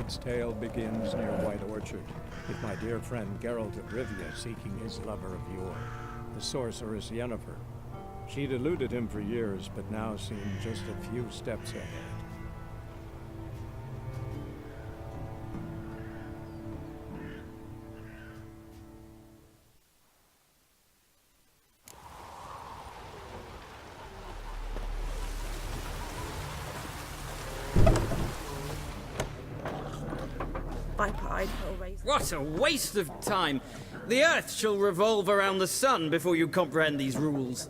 Its tale begins near White Orchard, with my dear friend Geralt de Rivia seeking his lover of yore, the sorceress Yennefer. She'd eluded him for years, but now seemed just a few steps ahead. What a waste of time! The Earth shall revolve around the sun before you comprehend these rules.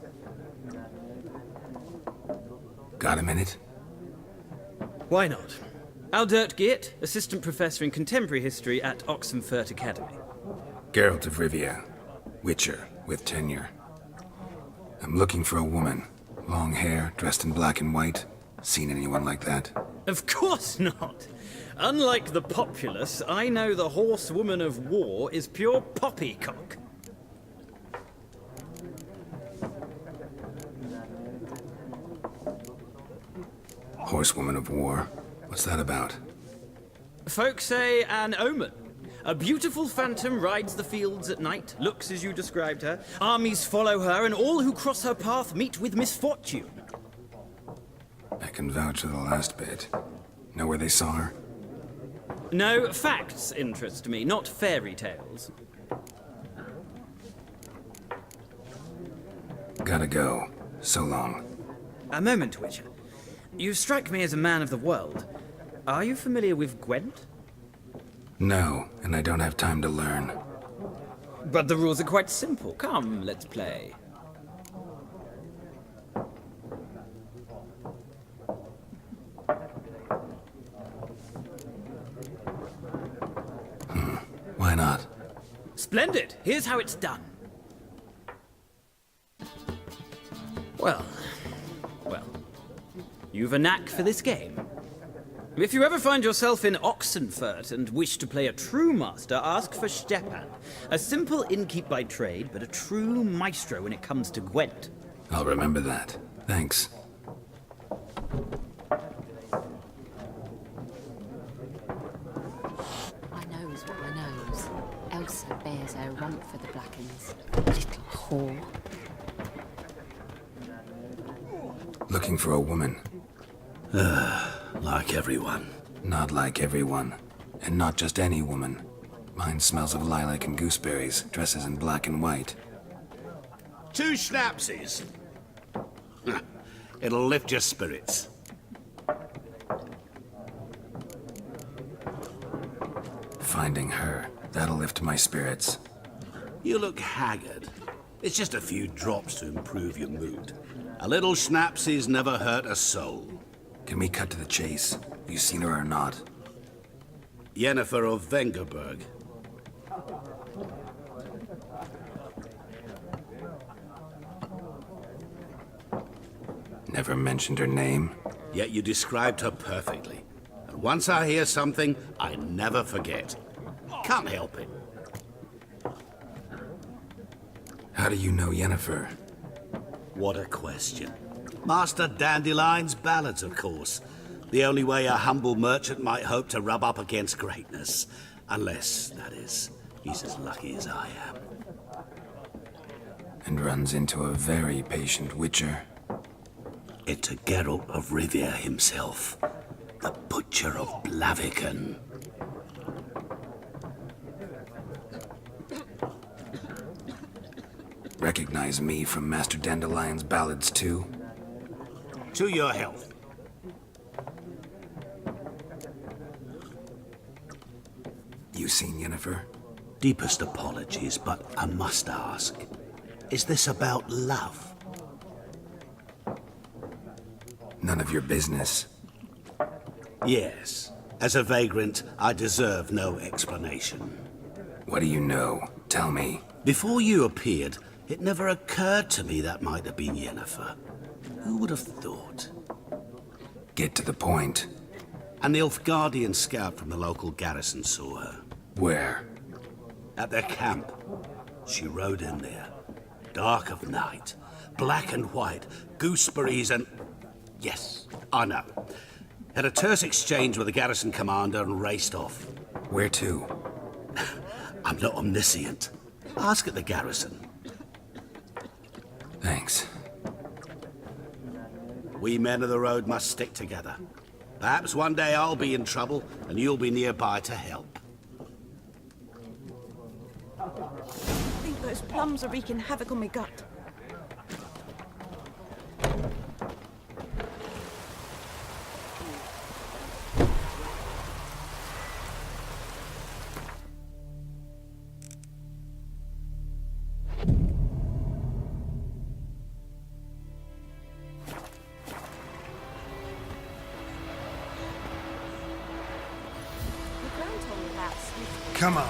Got a minute? Why not? Aldert Geert, Assistant Professor in Contemporary History at Oxenfurt Academy. Geralt of Rivia, Witcher, with tenure. I'm looking for a woman. Long hair, dressed in black and white. Seen anyone like that? Of course not! Unlike the populace, I know the horsewoman of war is pure poppycock. Horsewoman of war? What's that about? Folk say an omen. A beautiful phantom rides the fields at night, looks as you described her. Armies follow her, and all who cross her path meet with misfortune. I can vouch for the last bit. Know where they saw her? No, facts interest me, not fairy tales. Gotta go. So long. A moment, Witcher. You strike me as a man of the world. Are you familiar with Gwent? No, and I don't have time to learn. But the rules are quite simple. Come, let's play. Why not? Splendid! Here's how it's done. Well. You've a knack for this game. If you ever find yourself in Oxenfurt and wish to play a true master, ask for Stepan. A simple innkeep by trade, but a true maestro when it comes to Gwent. I'll remember that. Thanks. Elsa bears her rump for the Blackens. Little whore. Looking for a woman. Like everyone. Not like everyone. And not just any woman. Mine smells of lilac and gooseberries, dresses in black and white. 2 schnapsies. It'll lift your spirits. Finding her. That'll lift my spirits. You look haggard. It's just a few drops to improve your mood. A little schnapsies never hurt a soul. Can we cut to the chase? You seen her or not? Yennefer of Vengerberg. Never mentioned her name. Yet you described her perfectly. And once I hear something, I never forget. Can't help it. How do you know Yennefer? What a question. Master Dandelion's ballads, of course. The only way a humble merchant might hope to rub up against greatness. Unless, that is, he's as lucky as I am. And runs into a very patient witcher. It's a Geralt of Rivia himself. The Butcher of Blaviken. Recognize me from Master Dandelion's ballads, too? To your health. You seen Yennefer? Deepest apologies, but I must ask. Is this about love? None of your business. Yes. As a vagrant, I deserve no explanation. What do you know? Tell me. Before you appeared, it never occurred to me that might have been Yennefer. Who would have thought? Get to the point. An Nilfgaardian scout from the local garrison saw her. Where? At their camp. She rode in there. Dark of night. Black and white. Gooseberries and... Yes, I know. Had a terse exchange with the garrison commander and raced off. Where to? I'm not omniscient. Ask at the garrison. Thanks. We men of the road must stick together. Perhaps one day I'll be in trouble and you'll be nearby to help. I think those plums are wreaking havoc on my gut. Come on.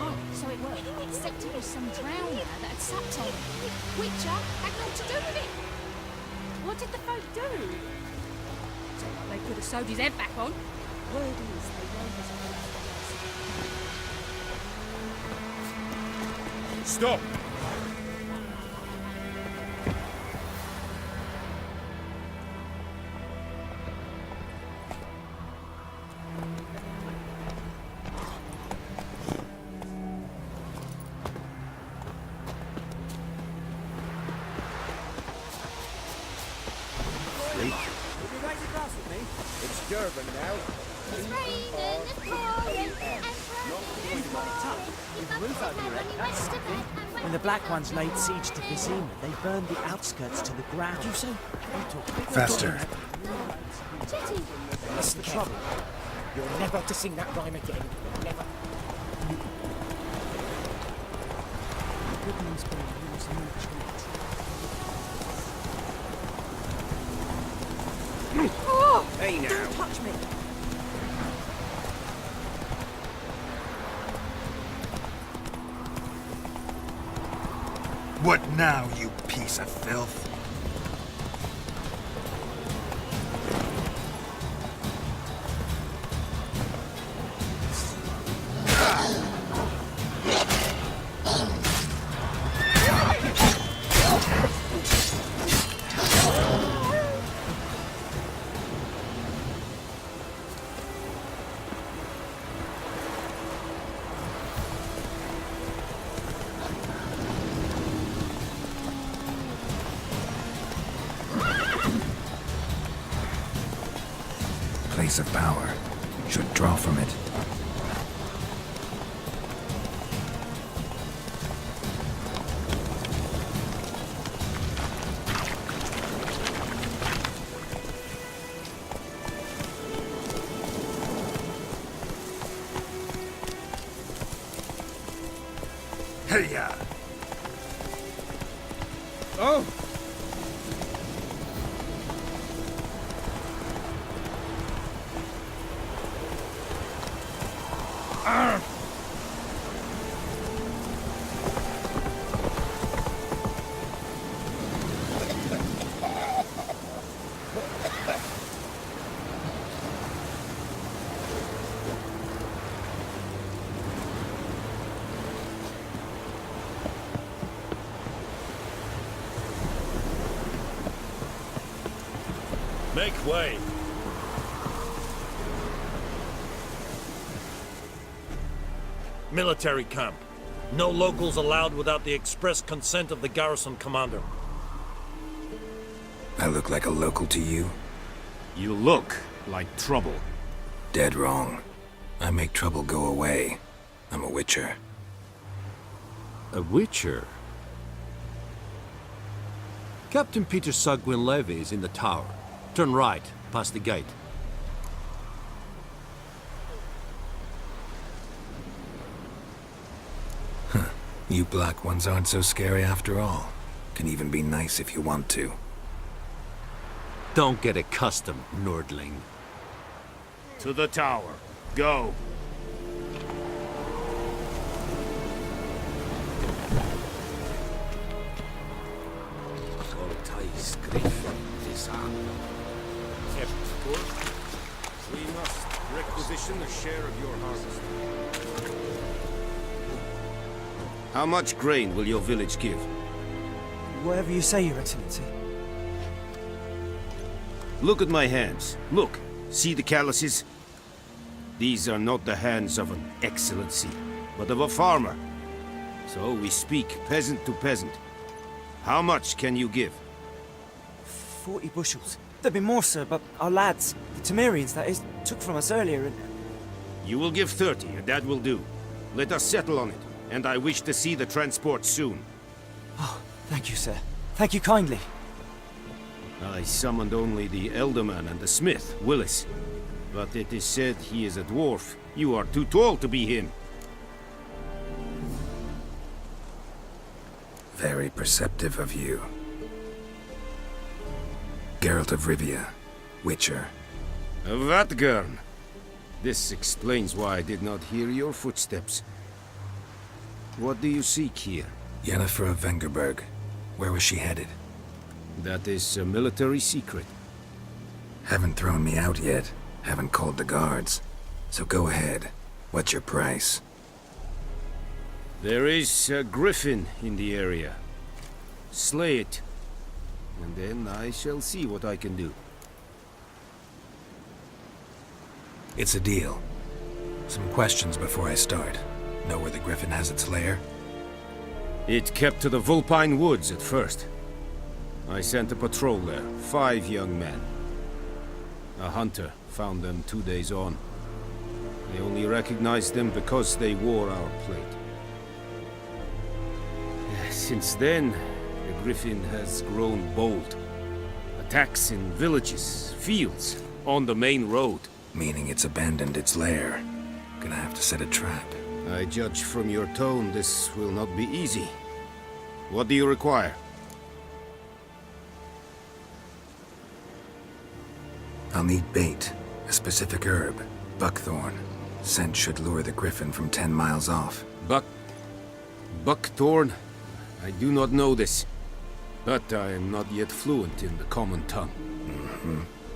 Oh, so it worked. Except it was some drowner that had sucked on it. Witcher had naught to do with it. What did the folk do? They could have sewed his head back on. Word is they weren't as Stop! It's raining, it's pouring, and When the Black Ones laid siege to Vizima, they burned the outskirts to the ground. You say? Faster. Jetty. That's the trouble. You're never to sing that rhyme again. Never. Oh! Hey now! Don't touch me! What now, you piece of filth? Place of power. Should draw from it. Hey-ya! Oh! Make way! Military camp. No locals allowed without the express consent of the garrison commander. I look like a local to you? You look like trouble. Dead wrong. I make trouble go away. I'm a witcher. A witcher? Captain Peter Sagwin Levy is in the tower. Turn right, past the gate. You black ones aren't so scary after all. Can even be nice if you want to. Don't get accustomed, Nordling. To the tower. Go. We must requisition a share of your harvest. How much grain will your village give? Whatever you say, Your Excellency. Look at my hands. Look. See the calluses? These are not the hands of an excellency, but of a farmer. So we speak peasant to peasant. How much can you give? 40 bushels. There'd be more, sir, but our lads, the Temerians, that is, took from us earlier and... You will give 30, and that will do. Let us settle on it, and I wish to see the transport soon. Oh, thank you, sir. Thank you kindly. I summoned only the Elderman and the smith, Willis. But it is said he is a dwarf. You are too tall to be him. Very perceptive of you. Geralt of Rivia, Witcher. Vatgern. This explains why I did not hear your footsteps. What do you seek here? Yennefer of Vengerberg. Where was she headed? That is a military secret. Haven't thrown me out yet. Haven't called the guards. So go ahead. What's your price? There is a griffin in the area. Slay it. And then I shall see what I can do. It's a deal. Some questions before I start. Know where the griffin has its lair? It kept to the Vulpine Woods at first. I sent a patrol there, 5 young men. A hunter found them 2 days on. They only recognized them because they wore our plate. Since then, the griffin has grown bold. Attacks in villages, fields, on the main road. Meaning it's abandoned its lair. Gonna have to set a trap. I judge from your tone this will not be easy. What do you require? I'll need bait, a specific herb, buckthorn. Scent should lure the griffin from 10 miles off. Buckthorn? I do not know this. But I am not yet fluent in the common tongue.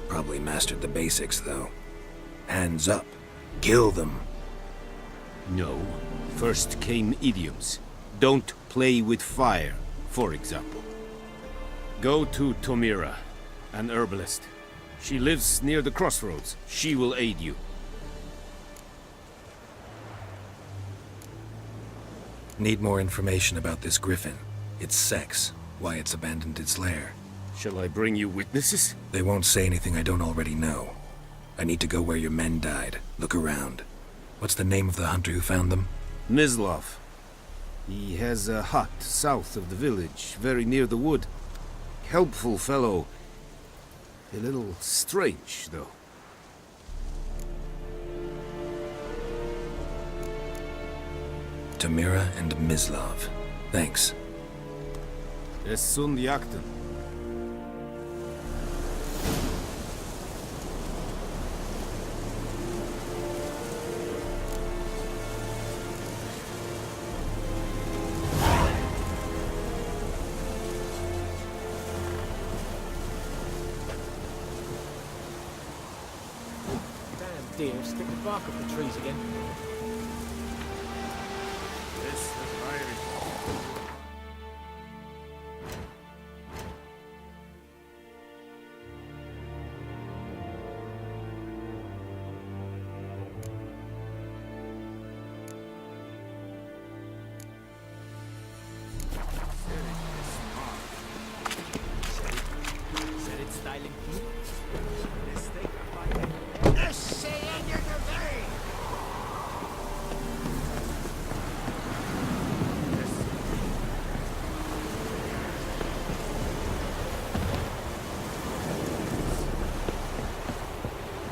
Probably mastered the basics, though. Hands up. Kill them. No. First came idioms. Don't play with fire, for example. Go to Tomira, an herbalist. She lives near the crossroads. She will aid you. Need more information about this griffin. Its sex, why it's abandoned its lair. Shall I bring you witnesses? They won't say anything I don't already know. I need to go where your men died. Look around. What's the name of the hunter who found them? Mislav. He has a hut south of the village, very near the wood. Helpful fellow. A little strange, though. Tamira and Mislav. Thanks. Es sunt jakten. Deer, stick the bark off the trees again. This is Irish. Set it styling key.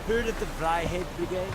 Heard of the Fryhead Brigade?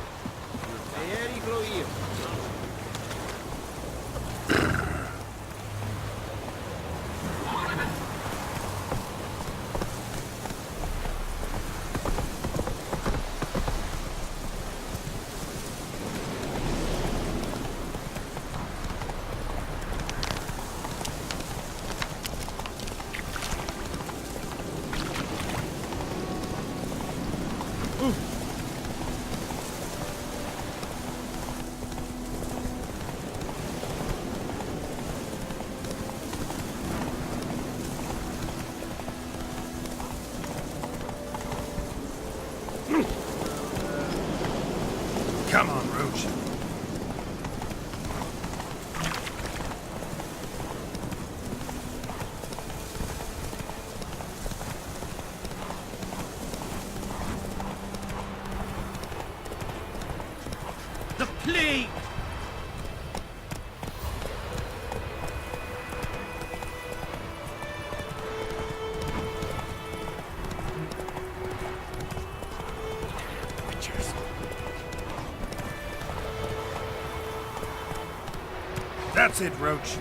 That's it, Roach.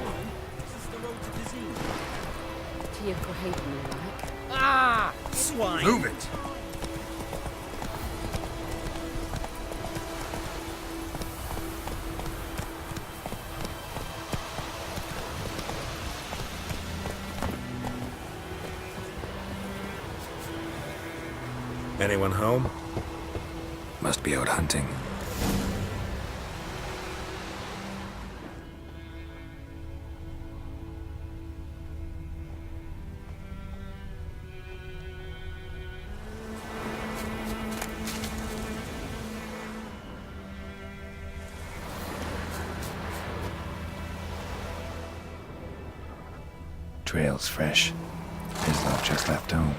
To your Cohaven, like. Ah! Swine! Move it. Anyone home? Must be out hunting. Trail's fresh. His love just left home.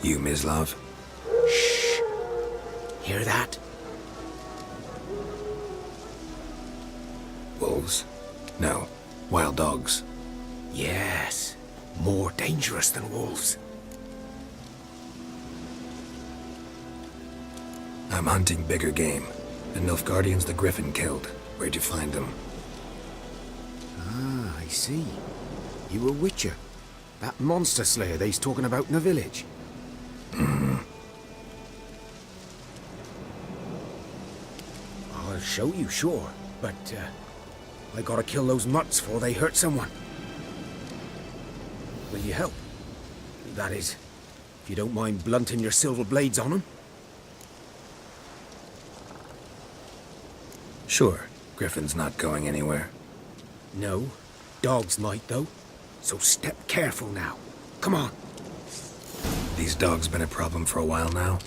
You, Mislav? Shh. Hear that? Wolves? No. Wild dogs. Yes. More dangerous than wolves. I'm hunting bigger game. The Nilfgaardians the Griffin killed. Where'd you find them? Ah, I see. You a witcher. That monster slayer they's talking about in the village. I'll show you, sure. But, I gotta kill those mutts before they hurt someone. Will you help? That is, if you don't mind blunting your silver blades on them. Sure. Griffin's not going anywhere. No. Dogs might, though. So step careful now. Come on. These dogs been a problem for a while now?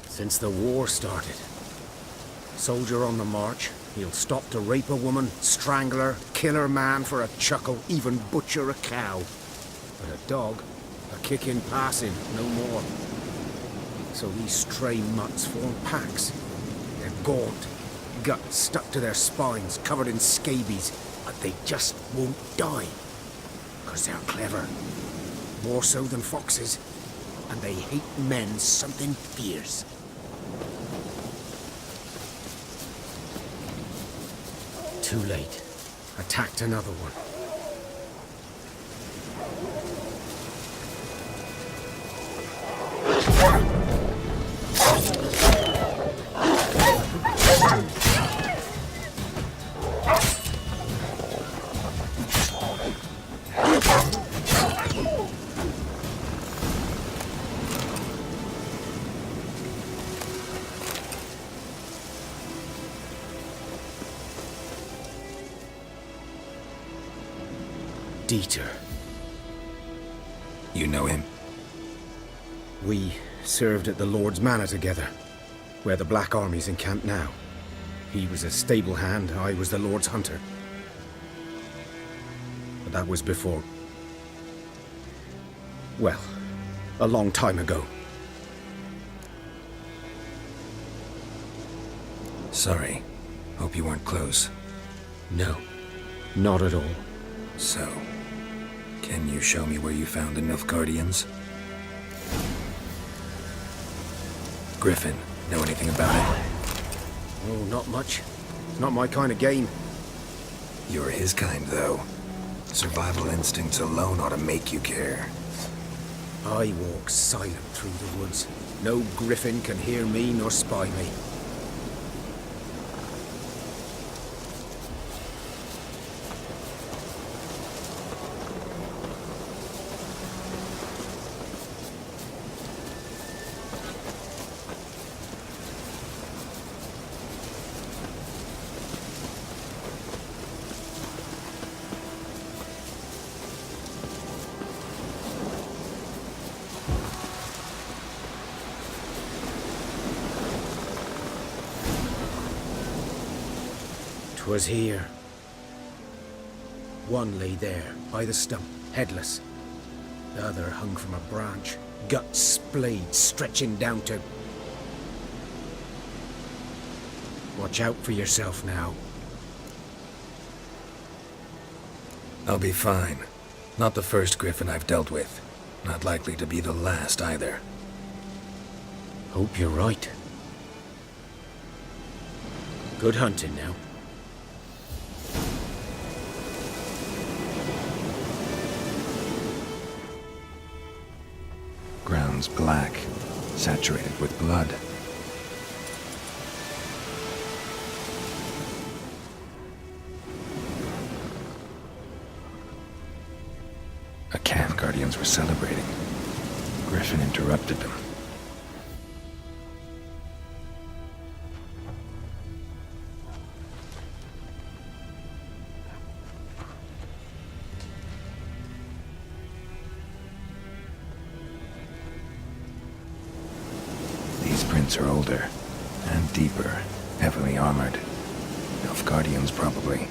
Since the war started. Soldier on the march, he'll stop to rape a woman, strangle her, kill her man for a chuckle, even butcher a cow. But a dog, a kick in passing, no more. So these stray mutts form packs. They're gaunt, guts stuck to their spines, covered in scabies, but they just won't die. 'Cause they're clever. More so than foxes. And they hate men something fierce. Too late. Attacked another one. Dieter. You know him? We served at the Lord's Manor together, where the Black Army's encamped now. He was a stable hand, I was the Lord's hunter. But that was before... well, a long time ago. Sorry. Hope you weren't close. No, not at all. So, can you show me where you found the Nilfgaardians? Griffin, know anything about it? Oh, not much. Not my kind of game. You're his kind, though. Survival instincts alone ought to make you care. I walk silent through the woods. No griffin can hear me nor spy me. Was here. One lay there, by the stump, headless. The other hung from a branch, guts splayed, stretching down to... Watch out for yourself now. I'll be fine. Not the first griffin I've dealt with. Not likely to be the last either. Hope you're right. Good hunting now. Ground's black, saturated with blood. A camp guardians were celebrating. Griffin interrupted them. These prints are older and deeper, heavily armored. Elf guardians, probably.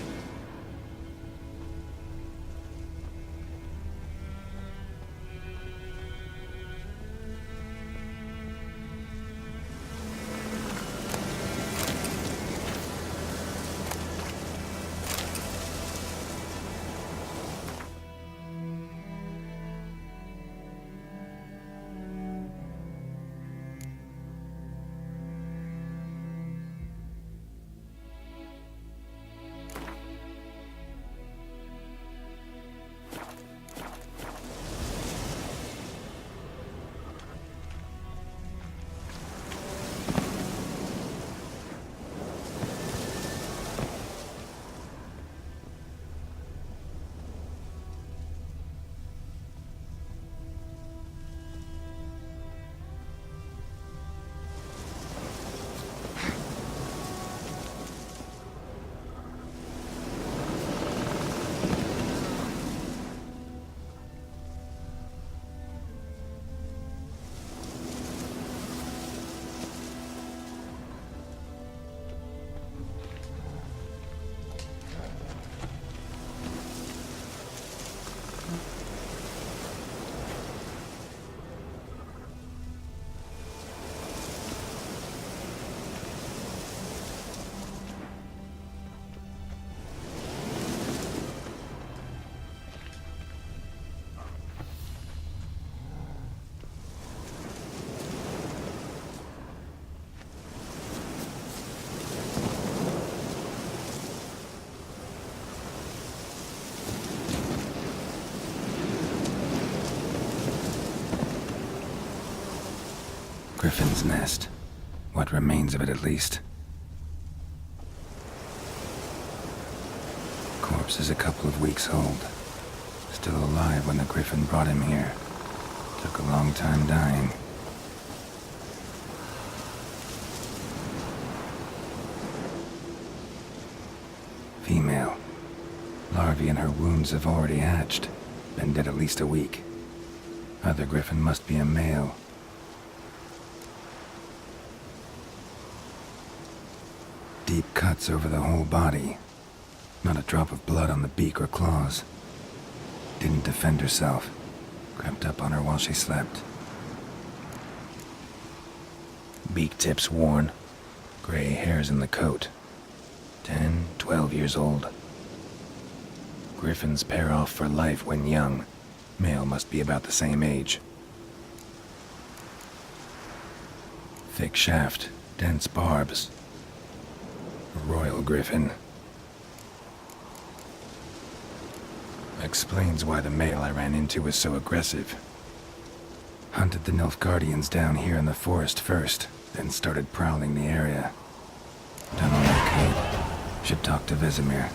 Griffin's nest. What remains of it, at least. Corpse is a couple of weeks old. Still alive when the griffin brought him here. Took a long time dying. Female. Larvae in her wounds have already hatched. Been dead at least a week. Other griffin must be a male. Deep cuts over the whole body. Not a drop of blood on the beak or claws. Didn't defend herself. Crept up on her while she slept. Beak tips worn. Gray hairs in the coat. 10, 12 years old. Griffins pair off for life when young. Male must be about the same age. Thick shaft, dense barbs. Royal griffin. Explains why the male I ran into was so aggressive. Hunted the Nilfgaardians down here in the forest first, then started prowling the area. Done all I could. Should talk to Vesemir.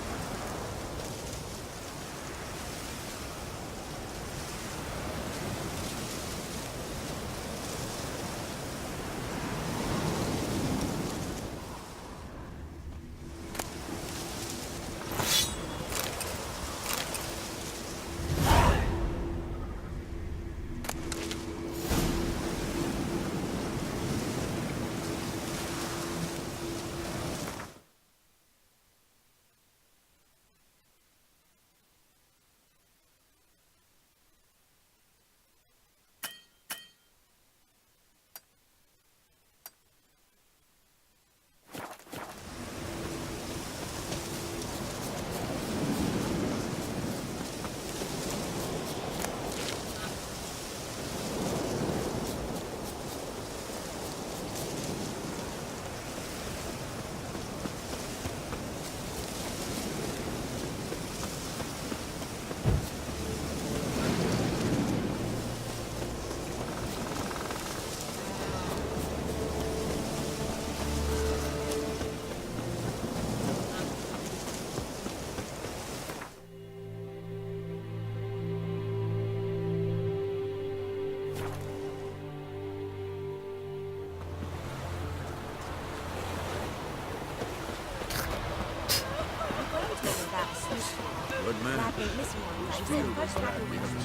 Ain't missing one. Like the first battle we hunting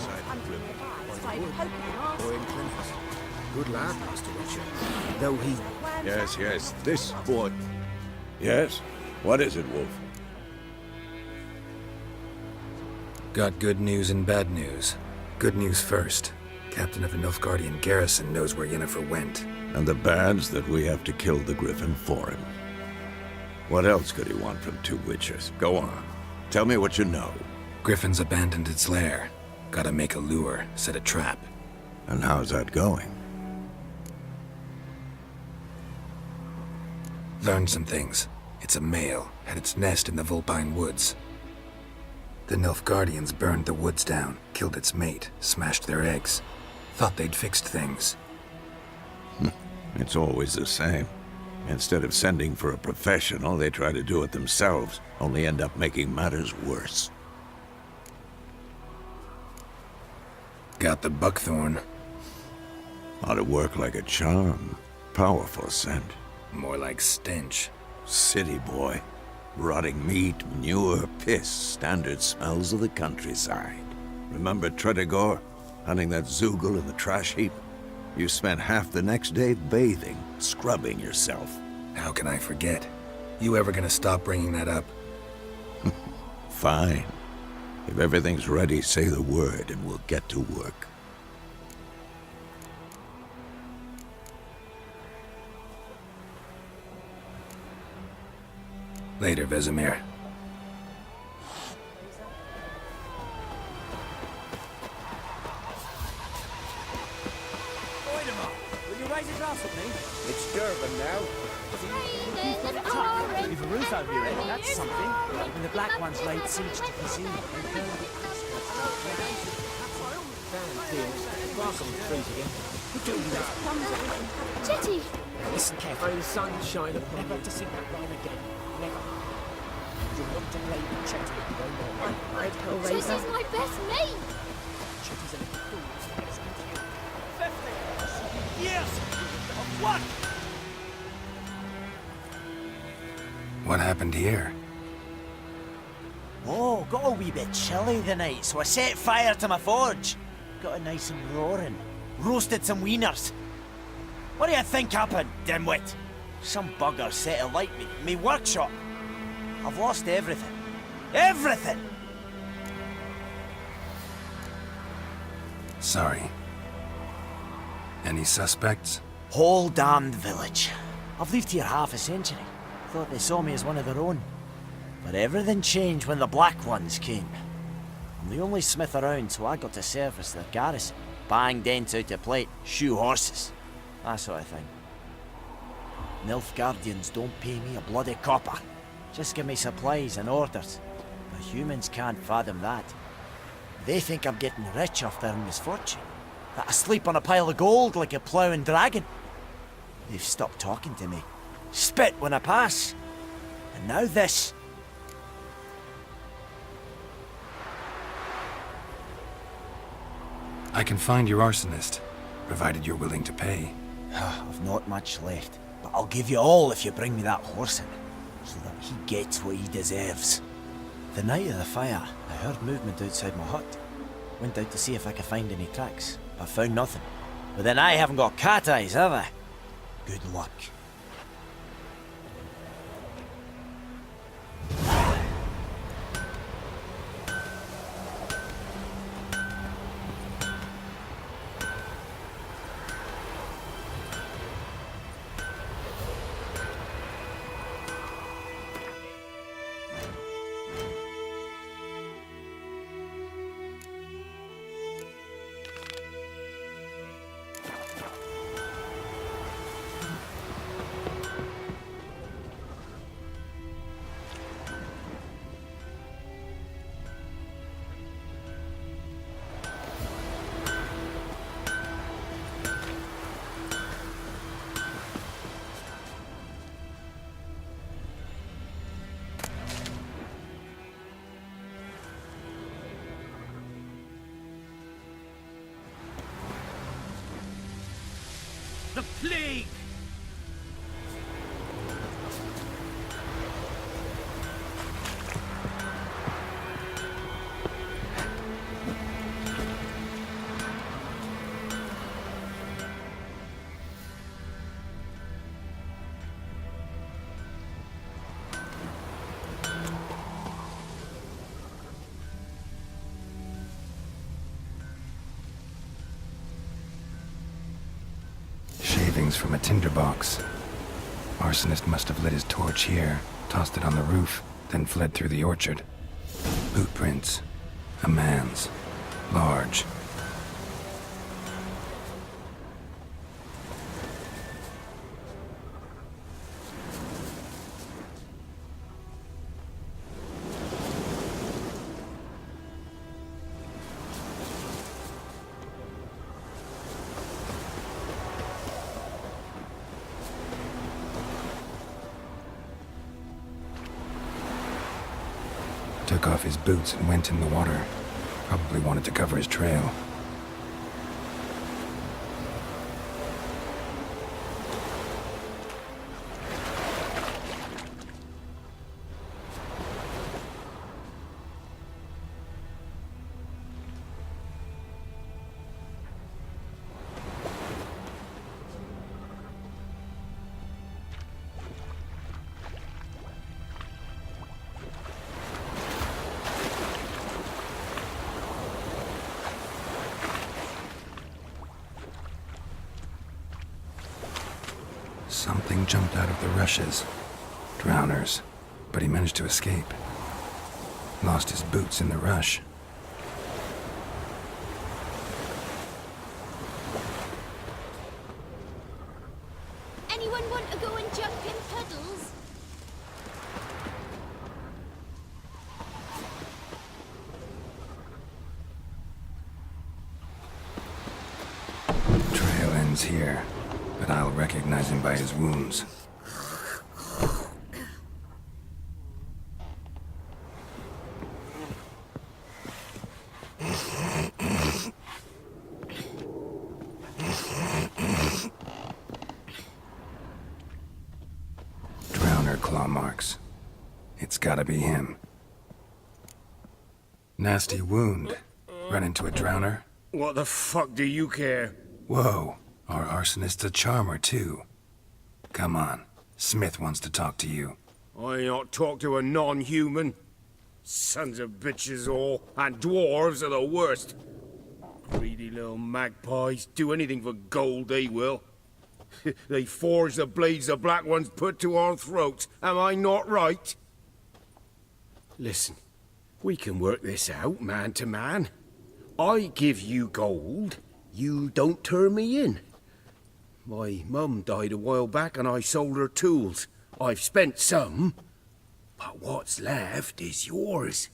nearby, started poking and asking. Boy in Plymouth. Good lad, Master Witcher. Though he... Yes, yes, this boy. Yes? What is it, Wolf? Got good news and bad news. Good news first. Captain of the Nilfgaardian garrison knows where Yennefer went. And the bad's that we have to kill the Griffin for him. What else could he want from two witchers? Go on. Tell me what you know. Griffin's abandoned its lair. Gotta make a lure, set a trap. And how's that going? Learned some things. It's a male, had its nest in the Vulpine Woods. The Nilfgaardians burned the woods down, killed its mate, smashed their eggs. Thought they'd fixed things. It's always the same. Instead of sending for a professional, they try to do it themselves, only end up making matters worse. Got the buckthorn. Ought to work like a charm. Powerful scent. More like stench. City boy. Rotting meat, manure, piss, standard smells of the countryside. Remember Tredegor? Hunting that Zoogle in the trash heap? You spent half the next day bathing, scrubbing yourself. How can I forget? You ever gonna stop bringing that up? Fine. If everything's ready, say the word and we'll get to work. Later, Vesemir. Will you raise a glass with me? It's Durban now. We've a roof over your head, that's something. When the Black Ones laid siege to Kazim and burned it. Damn, dear. Bark on the trees again. What do you do? Jetty! Listen carefully, the sun shine upon you. Never to sing that rhyme again. Never. You're not to play with Chetty no more. I'd go This is my best mate! Chetty's a little fool. It's good to you. 50 years of what? What happened here? Oh, got a wee bit chilly the night, so I set fire to my forge. Got it nice and roaring. Roasted some wieners. What do you think happened, dimwit? Some bugger set alight me workshop. I've lost everything. Everything! Sorry. Any suspects? Whole damned village. I've lived here half a century. Thought they saw me as one of their own. But everything changed when the Black Ones came. I'm the only smith around, so I got to service their garrison. Bang dents out of plate, shoe horses. That sort of thing. Nilfgaardians don't pay me a bloody copper. Just give me supplies and orders. But humans can't fathom that. They think I'm getting rich off their misfortune. That I sleep on a pile of gold like a ploughing dragon. They've stopped talking to me. Spit when I pass. And now this. I can find your arsonist, provided you're willing to pay. I've not much left, but I'll give you all if you bring me that horse in, so that he gets what he deserves. The night of the fire, I heard movement outside my hut. Went out to see if I could find any tracks, but found nothing. But then I haven't got cat eyes, have I? Good luck. The plague! scrapings from a tinderbox. Arsonist must have lit his torch here, tossed it on the roof, then fled through the orchard. Boot prints. A man's. Large. Took off his boots and went in the water. Probably wanted to cover his trail. Something jumped out of the rushes. Drowners. But he managed to escape. Lost his boots in the rush. Anyone want to go and jump in puddles? Trail ends here, but I'll recognize him by his wounds. Drowner claw marks. It's gotta be him. Nasty wound. Run into a drowner? What the fuck do you care? Whoa, our arsonist's a charmer too. Come on, Smith wants to talk to you. I ain't not talk to a non-human. Sons of bitches all, and dwarves are the worst. Greedy little magpies, do anything for gold, they will. They forge the blades the black ones put to our throats, am I not right? Listen, we can work this out, man to man. I give you gold, you don't turn me in. My mum died a while back and I sold her tools. I've spent some, but what's left is yours.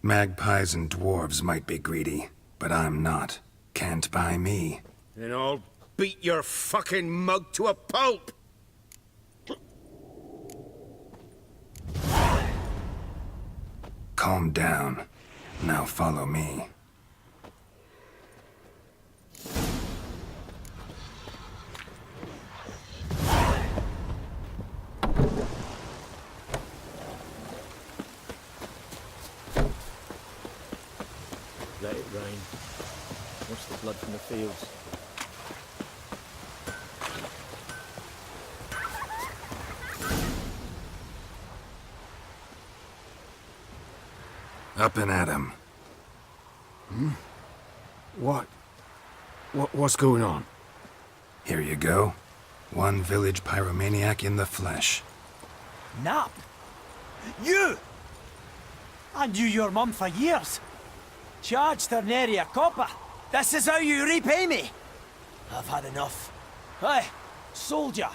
Magpies and dwarves might be greedy, but I'm not. Can't buy me. Then I'll beat your fucking mug to a pulp! Calm down. Now follow me. Let it rain. Watch the blood from the fields. Up and at him. What's going on? Here you go. One village pyromaniac in the flesh. Nap? You! I knew your mum for years. Charged her nary a copper. This is how you repay me. I've had enough. Hey, soldier.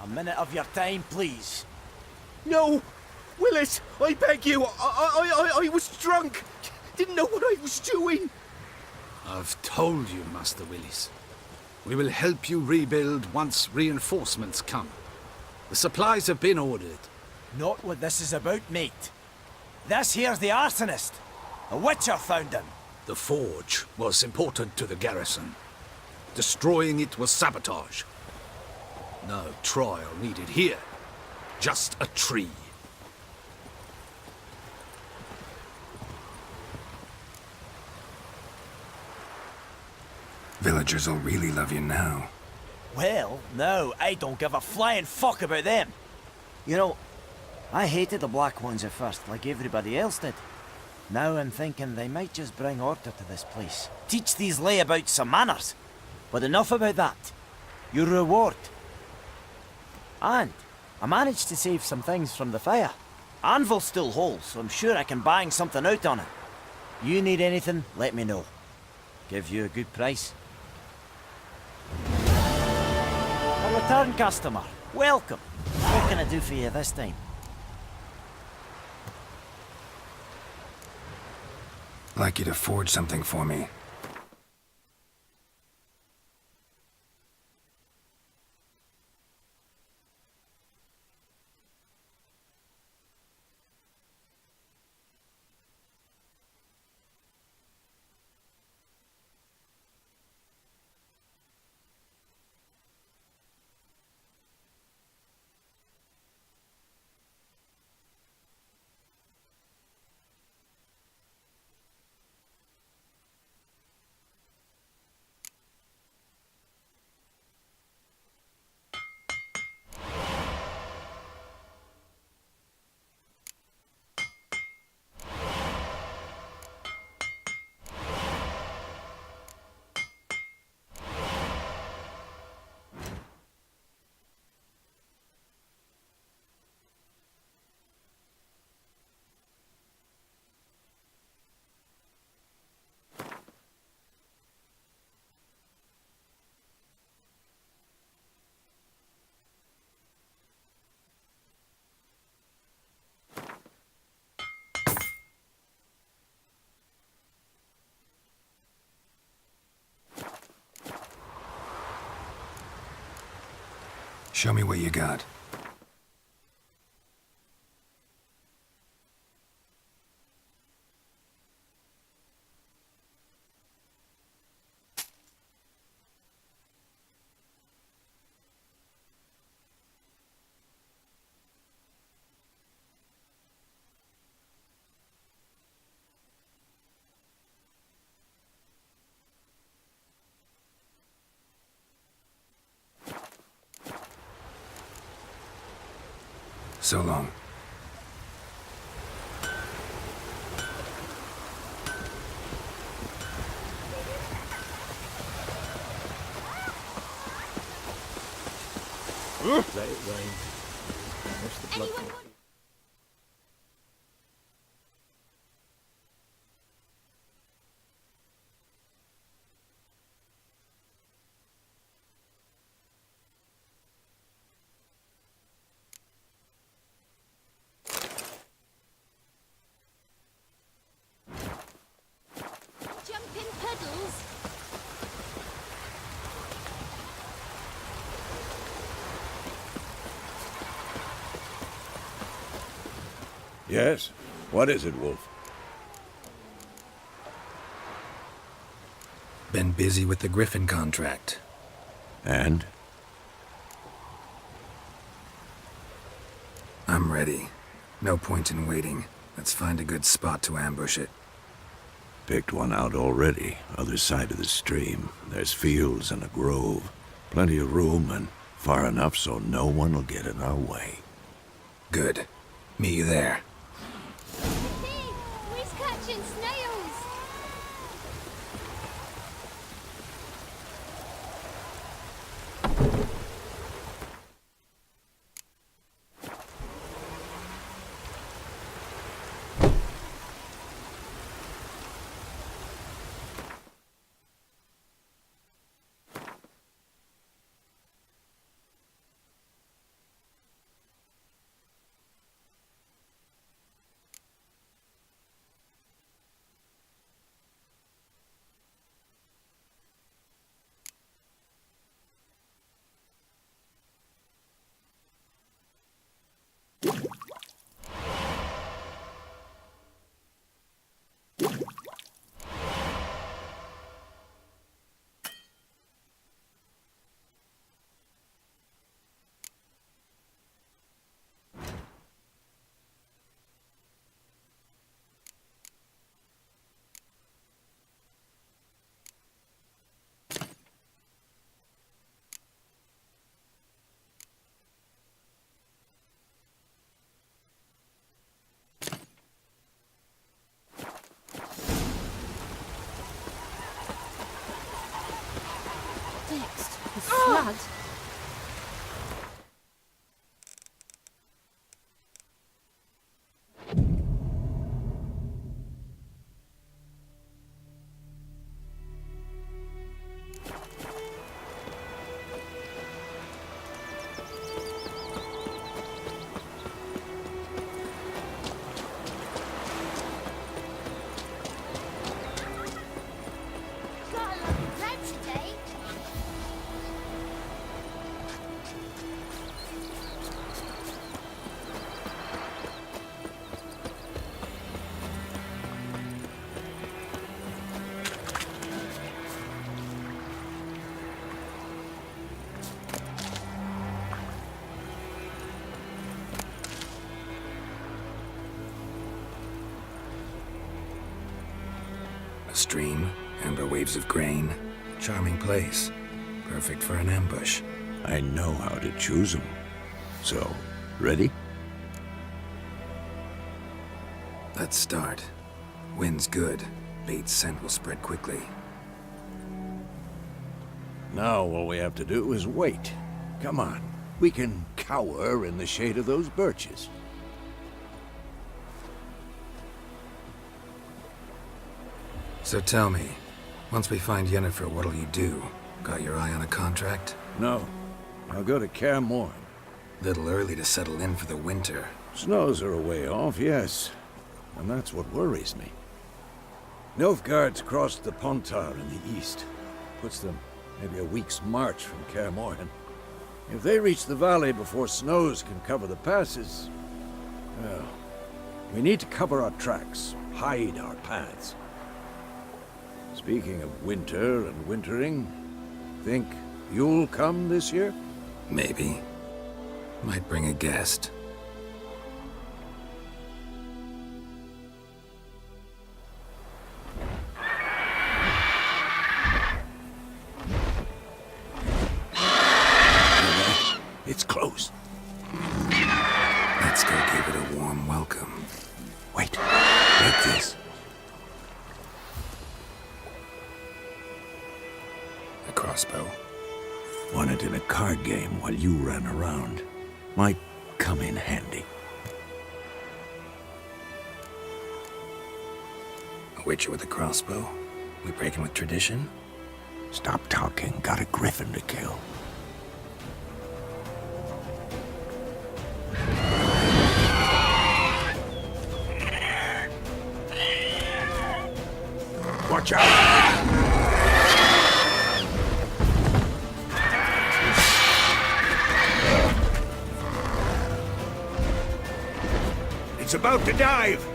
A minute of your time, please. No! Willis, I beg you, I was drunk. Didn't know what I was doing. I've told you, Master Willis. We will help you rebuild once reinforcements come. The supplies have been ordered. Not what this is about, mate. This here's the arsonist. A witcher found him. The forge was important to the garrison. Destroying it was sabotage. No trial needed here. Just a tree. Villagers will really love you now. Well, no, I don't give a flying fuck about them. You know, I hated the black ones at first, like everybody else did. Now I'm thinking they might just bring order to this place. Teach these layabouts some manners. But enough about that. Your reward. And I managed to save some things from the fire. Anvil's still whole, so I'm sure I can bang something out on it. You need anything, let me know. Give you a good price. A return customer. Welcome. What can I do for you this time? I'd like you to forge something for me. Show me what you got. So long. Let it rain. What's the blood? Jumping puddles. Yes? What is it, Wolf? Been busy with the Griffin contract. And? I'm ready. No point in waiting. Let's find a good spot to ambush it. Picked one out already, other side of the stream. There's fields and a grove. Plenty of room and far enough so no one will get in our way. Good. Meet you there. Hey, who's catching snails? blood. A stream, amber waves of grain. Charming place. Perfect for an ambush. I know how to choose them. So, ready? Let's start. Wind's good. Bait's scent will spread quickly. Now all we have to do is wait. Come on. We can cower in the shade of those birches. So tell me, once we find Yennefer, what'll you do? Got your eye on a contract? No. I'll go to Kaer Morhen. Little early to settle in for the winter. Snows are a way off, yes. And that's what worries me. Nilfgaard's crossed the Pontar in the east. Puts them maybe a week's march from Kaer Morhen. If they reach the valley before snows can cover the passes... well, we need to cover our tracks, hide our paths. Speaking of winter and wintering, think you'll come this year? Maybe. Might bring a guest. It's close. Let's go give it a warm welcome. Wait, like this. A crossbow. Won it in a card game while you ran around. Might come in handy. A witcher with a crossbow? We breaking with tradition? Stop talking. Got a griffin to kill. Watch out! It's about to dive!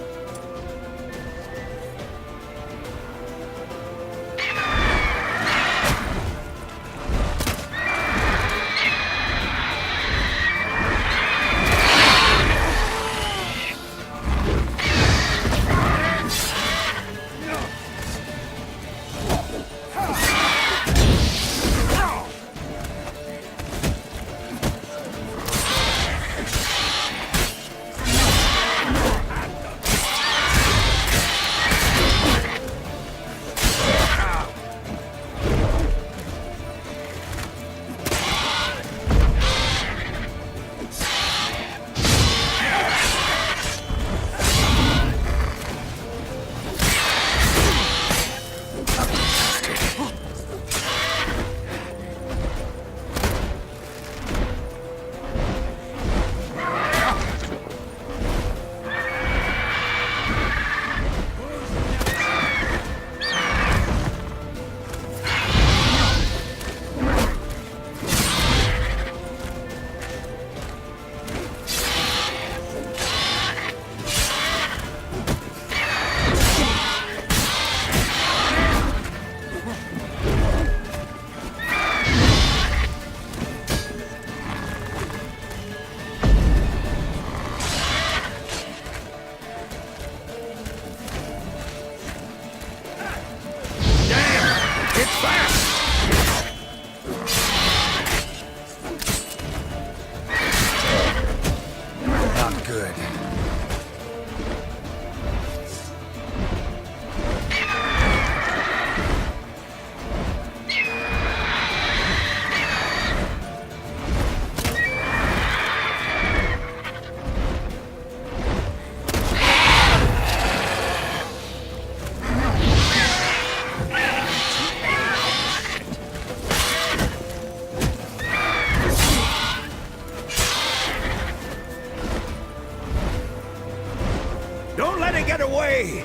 Don't let it get away!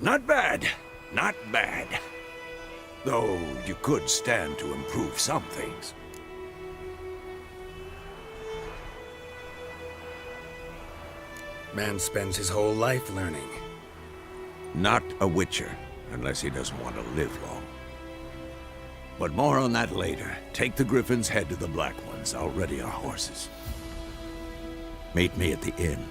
Not bad. Not bad. Though you could stand to improve some things. Man spends his whole life learning. Not a witcher, unless he doesn't want to live long. But more on that later. Take the Griffin's head to the Black Ones. I'll ready our horses. Meet me at the inn.